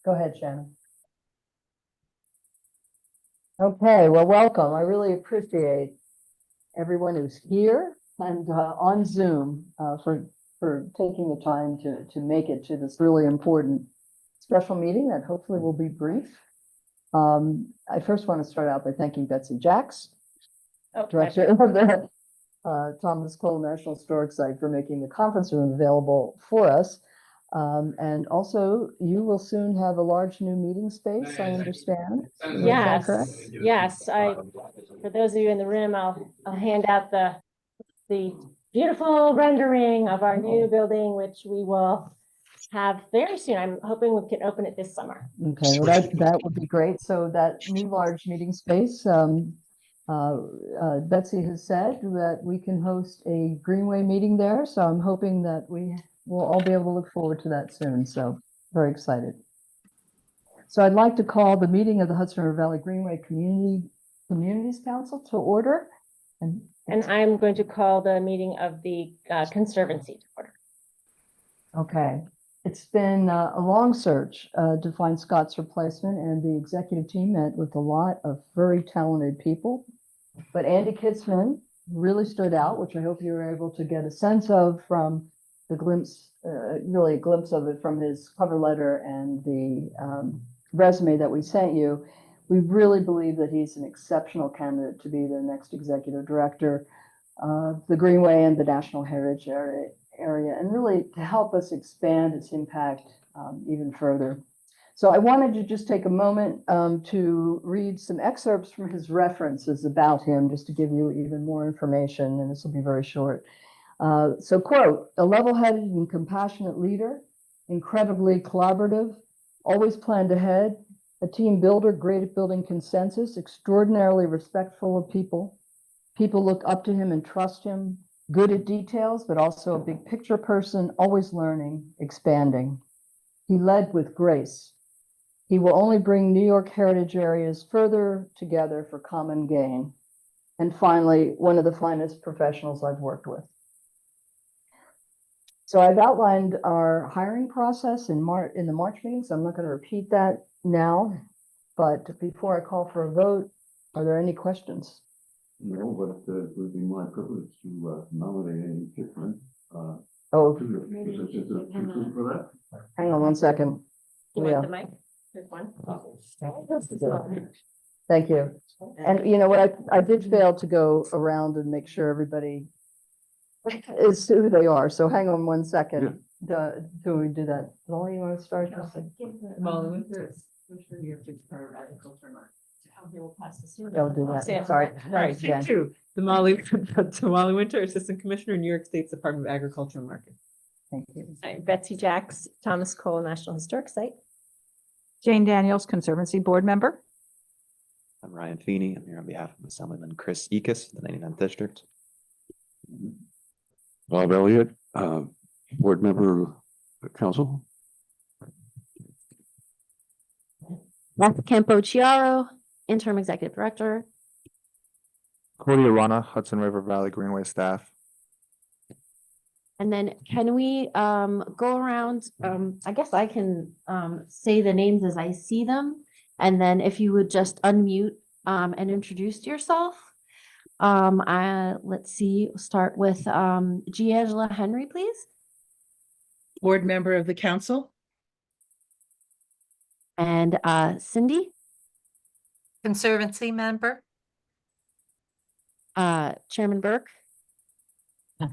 Go ahead, Shannon. Okay, well, welcome. I really appreciate everyone who's here and on Zoom for taking the time to make it to this really important special meeting that hopefully will be brief. I first want to start out by thanking Betsy Jacks, Director of the Thomas Cole National Historic Site, for making the conference room available for us. And also, you will soon have a large new meeting space, I understand. Yes, yes. For those of you in the room, I'll hand out the beautiful rendering of our new building, which we will have very soon. I'm hoping we can open it this summer. Okay, well, that would be great. So that new large meeting space, Betsy has said that we can host a Greenway meeting there. So I'm hoping that we will all be able to look forward to that soon. So very excited. So I'd like to call the meeting of the Hudson River Valley Greenway Communities Council to order. And I'm going to call the meeting of the Conservancy to order. Okay. It's been a long search to find Scott's replacement, and the executive team met with a lot of very talented people. But Andy Kitzman really stood out, which I hope you were able to get a sense of from the glimpse, really a glimpse of it from his cover letter and the resume that we sent you. We really believe that he's an exceptional candidate to be the next executive director of the Greenway and the National Heritage area, and really to help us expand its impact even further. So I wanted to just take a moment to read some excerpts from his references about him, just to give you even more information, and this will be very short. So quote, a level-headed and compassionate leader, incredibly collaborative, always planned ahead, a team builder, great at building consensus, extraordinarily respectful of people. People look up to him and trust him, good at details, but also a big picture person, always learning, expanding. He led with grace. He will only bring New York heritage areas further together for common gain. And finally, one of the finest professionals I've worked with. So I've outlined our hiring process in the March meeting, so I'm not going to repeat that now. But before I call for a vote, are there any questions? No, but it would be my privilege to nominate any different. Oh, For that. hang on one second. You Yeah. want the mic? There's one. Thank you. And you know what, I did fail to go around and make sure everybody is who they are. So hang on one second. Do we do that? Molly, you want to start? Molly Winter is Commissioner New York State Department of Agriculture and Market. Don't do that. Sorry. Right, Jen. two. The Molly Winter, Assistant Commissioner, New York State's Department of Agriculture and Market. Thank you. Betsy Jacks, Thomas Cole National Historic Site. Jane Daniels, Conservancy Board Member. I'm Ryan Feeney. I'm here on behalf of Assemblyman Chris Ekus, the 99th District. Bob Elliott, Board Member Council. Beth Campo-Chiaro, Interim Executive Director. Cordia Rana, Hudson River Valley Greenway staff. And then can we go around, I guess I can say the names as I see them. And then if you would just unmute and introduce yourself. Let's see, we'll start with G. Angela Henry, please. Board Member of the Council. And Cindy. Conservancy Member. Chairman Burke.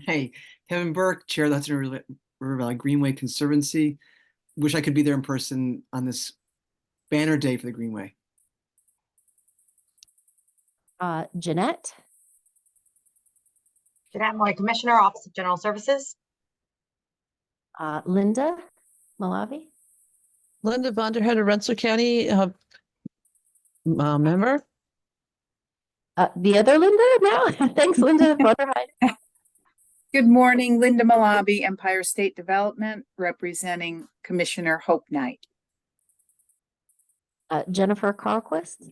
Hey, Kevin Burke, Chair of the Hudson River Valley Greenway Conservancy. Wish I could be there in person on this banner day for the Greenway. Jeanette. Jeanette Moy, Commissioner, Office of General Services. Linda Malavi. Linda Vonderhead of Rensselaer County member. The other Linda now. Thanks, Linda Vonderhead. Good morning, Linda Malavi, Empire State Development, representing Commissioner Hope Knight. Jennifer Carlquist.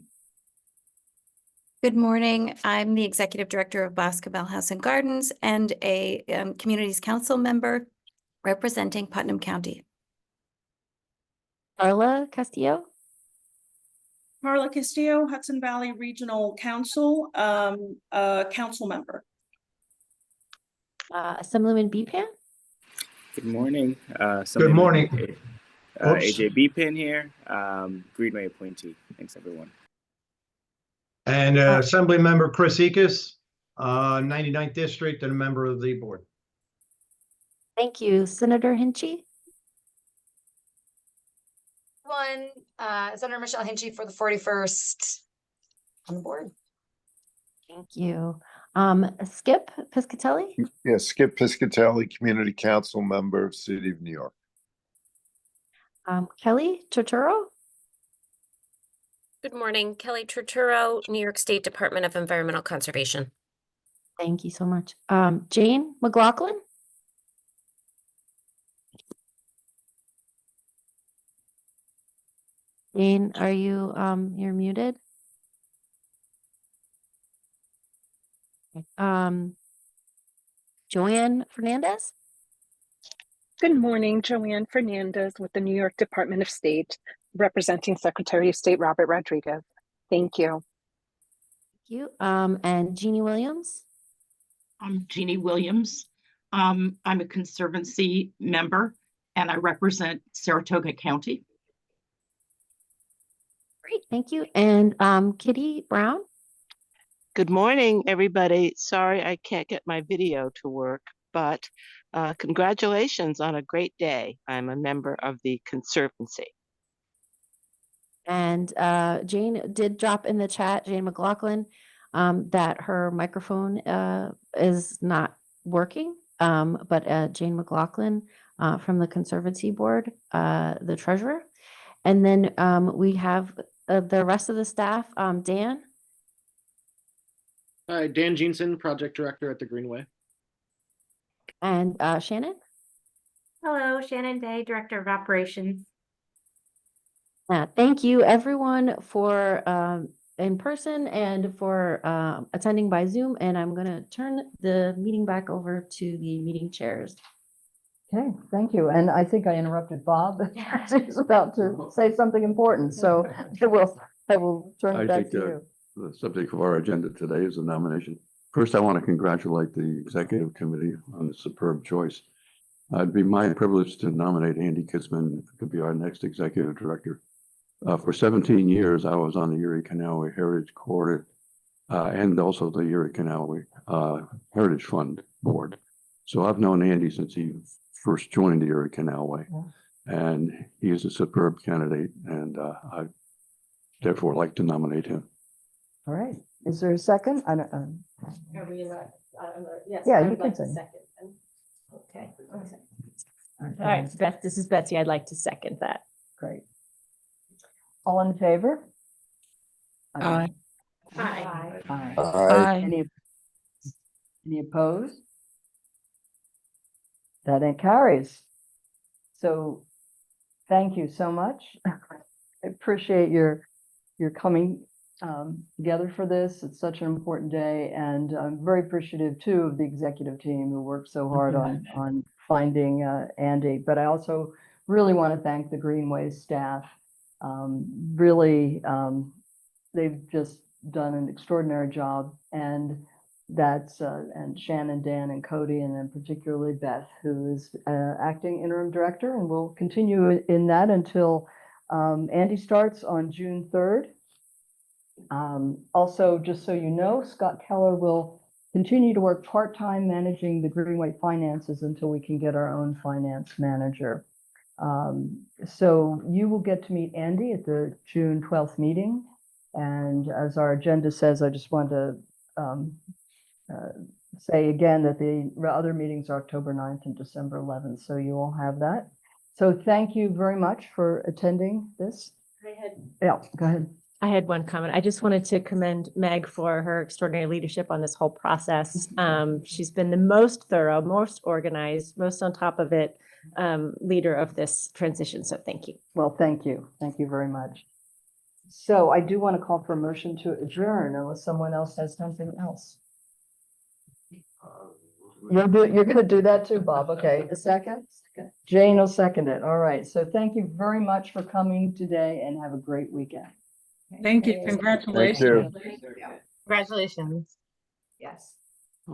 Good morning. I'm the Executive Director of Boscobel House and Gardens and a Communities Council member representing Putnam County. Carla Castillo, Carla Castillo, Hudson Valley Regional Council, council member. Assemblyman Bepan. Good morning. Good morning. AJ Beepin here, Greenway appointee. Thanks, everyone. And Assembly Member Chris Ekus, 99th District, and a member of the board. Thank you. Senator Hinchy. Senator Michelle Hinchy for the 41st on the board. Thank you. Skip Piscatelli. Yes, Skip Piscatelli, Community Council member, City of New York. Kelly Turturro. Good morning, Kelly Turturro, New York State Department of Environmental Conservation. Thank you so much. Jane McLaughlin. Jane, are you, you're muted? Joanne Fernandez. Good morning, Joanne Fernandez with the New York Department of State, representing Secretary of State Robert Rodriguez. Thank you. Thank you. And Jeannie Williams. I'm Jeannie Williams. I'm a Conservancy member and I represent Saratoga County. Great, thank you. And Kitty Brown. Good morning, everybody. Sorry I can't get my video to work, but congratulations on a great day. I'm a member of the Conservancy. And Jane did drop in the chat, Jane McLaughlin, that her microphone is not working. But Jane McLaughlin from the Conservancy Board, the treasurer. And then we have the rest of the staff, Dan. Hi, Dan Jeanson, Project Director at the Greenway. And Shannon. Hello, Shannon Day, Director of Operations. Thank you everyone for in person and for attending by Zoom. And I'm going to turn the meeting back over to the meeting chairs. Okay, thank you. And I think I interrupted Bob. He was about to say something important, so I will turn it back to you. The subject of our agenda today is the nomination. First, I want to congratulate the executive committee on the superb choice. It'd be my privilege to nominate Andy Kitzman to be our next executive director. For 17 years, I was on the Erie Canalway Heritage Court and also the Erie Canalway Heritage Fund Board. So I've known Andy since he first joined the Erie Canalway, and he is a superb candidate, and I therefore like to nominate him. All right. Is there a second? I don't. Are we allowed? Yes. Yeah, I you would can like to say. second. Okay. All right, Beth. This is Betsy. I'd like to second that. Great. All in favor? Aye. Aye. Aye. Aye. Any opposed? That it carries. So thank you so much. I appreciate your coming together for this. It's such an important day, and I'm very appreciative too of the executive team who worked so hard on finding Andy. But I also really want to thank the Greenway staff. Really, they've just done an extraordinary job, and that's and Shannon, Dan, and Cody, and then particularly Beth, who is acting interim director, and will continue in that until Andy starts on June 3rd. Also, just so you know, Scott Keller will continue to work part-time managing the Greenway finances until we can get our own finance manager. So you will get to meet Andy at the June 12th meeting. And as our agenda says, I just want to say again that the other meetings are October 9th and December 11th. So you all have that. So thank you very much for attending this. Yeah, go ahead. I had one comment. I just wanted to commend Meg for her extraordinary leadership on this whole process. She's been the most thorough, most organized, most on top of it leader of this transition. So thank you. Well, thank you. Thank you very much. So I do want to call for a motion to adjourn unless someone else has something else. You're gonna do that too, Bob. Okay, a second? Jane will second it. All right. So thank you very much for coming today and have a great weekend. Thank you. Congratulations. Thank you. Congratulations. Yes.